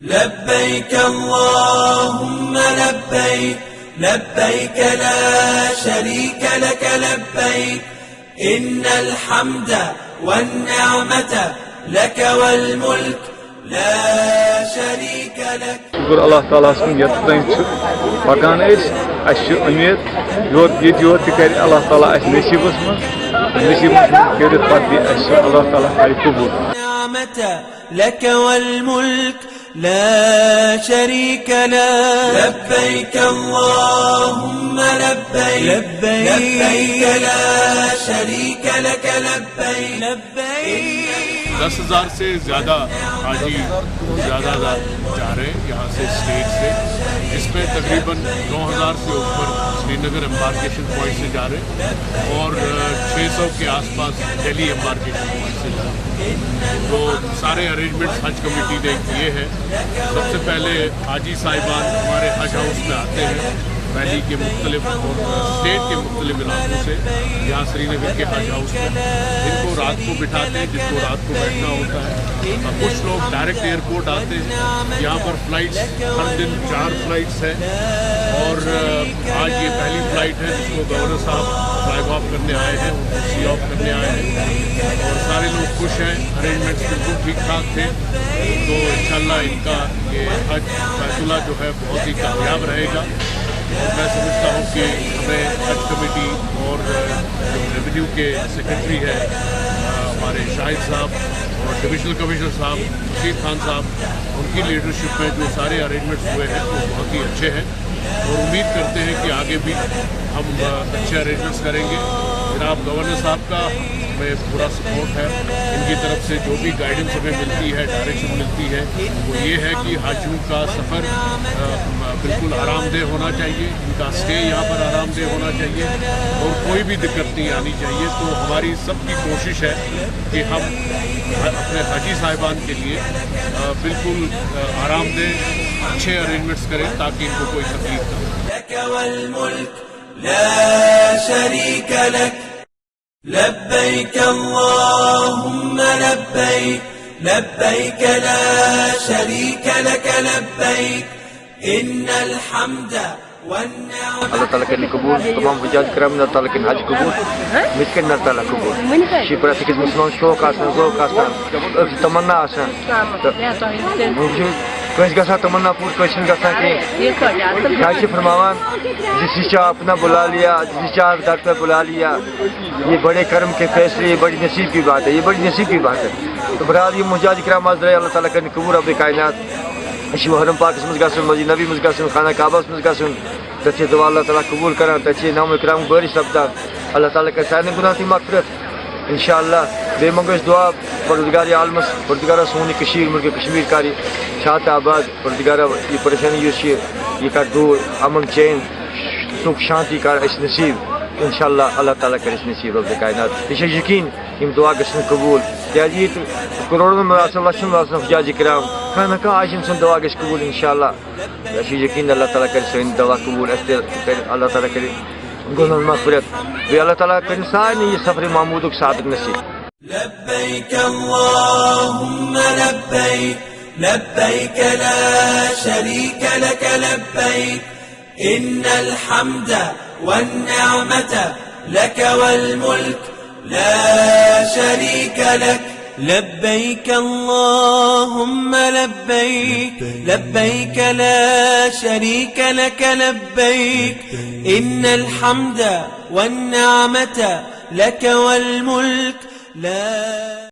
لبيك اللهم لبيك لبيك لا شريك لك لبيك إن الحمد والنعمة لك والملك لا شريك لك. شکر اللہ تعالیٰ سن یتن پکان امید یوت تہ اللہ تعالیٰ نصیبس من کرت پتہ اللہ تعالیٰ قبول. نعمة لك والملك لا شريك لك. لبيك اللهم لبيك لبيك لا شريك لك لبيك لبيك. 10,000 سے زیادہ حاجی زیادہ جا رہے ہیں یہاں سے اسٹیٹ سے، جس میں تقریباً 9,000 سے اوپر سری نگر امبارکیشن پوائنٹ سے جا رہے ہیں اور 600 کے آس پاس دہلی امبارکیشن پوائنٹ سے جا رہے ہیں. تو سارے ارینجمنٹس حج کمیٹی نے کیے ہیں. سب سے پہلے حاجی صاحبان ہمارے حج ہاؤس میں آتے ہیں ویلی کے مختلف اور اسٹیٹ کے مختلف علاقوں سے یہاں سری نگر کے حج ہاؤس میں جن کو رات کو بٹھاتے ہیں، جس کو رات کو بیٹھنا ہوتا ہے. کچھ لوگ ڈائریکٹ ایئرپورٹ آتے ہیں. یہاں پر فلائٹس ہر دن 4 فلائٹس ہیں اور آج یہ پہلی فلائٹ ہے جس کو گورنر صاحب فلیگ آف کرنے آئے ہیں، ان کو سی آف کرنے آئے ہیں اور سارے لوگ خوش ہیں. ارینجمنٹس بالکل ٹھیک ٹھاک تھے. تو انشاءاللہ ان کا یہ حج فیصلہ جو ہے بہت ہی کامیاب رہے گا. میں سمجھتا ہوں کہ ہمیں حج کمیٹی اور جو ریونیو کے سیکرٹری ہے ہمارے شاہد صاحب اور ڈویژنل کمشنر صاحب رشید خان صاحب، ان کی لیڈرشپ میں جو سارے ارینجمنٹس ہوئے ہیں وہ بہت ہی اچھے ہیں اور امید کرتے ہیں کہ آگے بھی ہم اچھے ارینجمنٹس کریں گے. جناب گورنر صاحب کا ہمیں پورا سپورٹ ہے. ان کی طرف سے جو بھی گائیڈنس ہمیں ملتی ہے، ڈائریکشن ملتی ہے، وہ یہ ہے کہ حاجیوں کا سفر بالکل آرام دہ ہونا چاہیے، ان کا اسٹے یہاں پر آرام دہ ہونا چاہیے اور کوئی بھی دقت نہیں آنی چاہیے. تو ہماری سب کی کوشش ہے کہ ہم اپنے حاجی صاحبان کے لیے بالکل آرام دہ اچھے ارینجمنٹس کریں تاکہ ان کو کوئی تکلیف نہ ہو. لك والملك لا شريك لك. لبيك اللهم لبيك لبيك لا شريك لك لبيك إن الحمد والنعمة. اللہ تعالیٰ کرنے قبول تمام حجاج کرام، اللہ تعالیٰ کرنے حج قبول مت کرنے اللہ تعالیٰ قبول. شکر ہے کہ مسلمان شوق آسان ذوق آسان تمنا آسان کنس گا تمنا پور کشن گا کہ فرماوان جس چاہ اپنا بلا لیا، جس چاہ در پہ بلا لیا. یہ بڑے کرم کے فیصلے، یہ بڑی نصیب کی بات ہے، یہ بڑی نصیب کی بات ہے. تو برحال یہ حجاج کرام حضرت اللہ تعالیٰ کرنے قبول رب کائنات محرم پاکس مز گھن، مسجد نبی مز گھن، خانہ کعبہ مز گھن. تتھ دعا اللہ تعالیٰ قبول کران، تتھ نام کرام بارش سپدان. اللہ تعالیٰ کر سارے گناہ کی مغفرت انشاءاللہ. بے منگو اس دعا پروردگار عالمس، پروردگارہ سونی کشیر ملک کشمیر کاری شاد آباد. پروردگارہ یہ پریشانی یہ کر دور، امن چین سکھ شانتی کر اس نصیب انشاءاللہ. اللہ تعالیٰ کر اس نصیب رب کائنات. یہ یقین یم دعا گھن قبول کیازِ کروڑوں میں لچھن حجاج کرام کھانا کھانا آج سن دعا گھس قبول انشاءاللہ. یہ یقین اللہ تعالیٰ کر سن دعا قبول، اللہ تعالیٰ کر گناہ مغفرت، بیٚیہِ اللہ تعالیٰ کر سارے یہ سفر محمودک سعادت نصیب. لبيك اللهم لبيك لبيك لا شريك لك لبيك إن الحمد والنعمة لك والملك لا شريك لك. لبيك اللهم لبيك لبيك لا شريك لك لبيك إن الحمد والنعمة لك والملك لا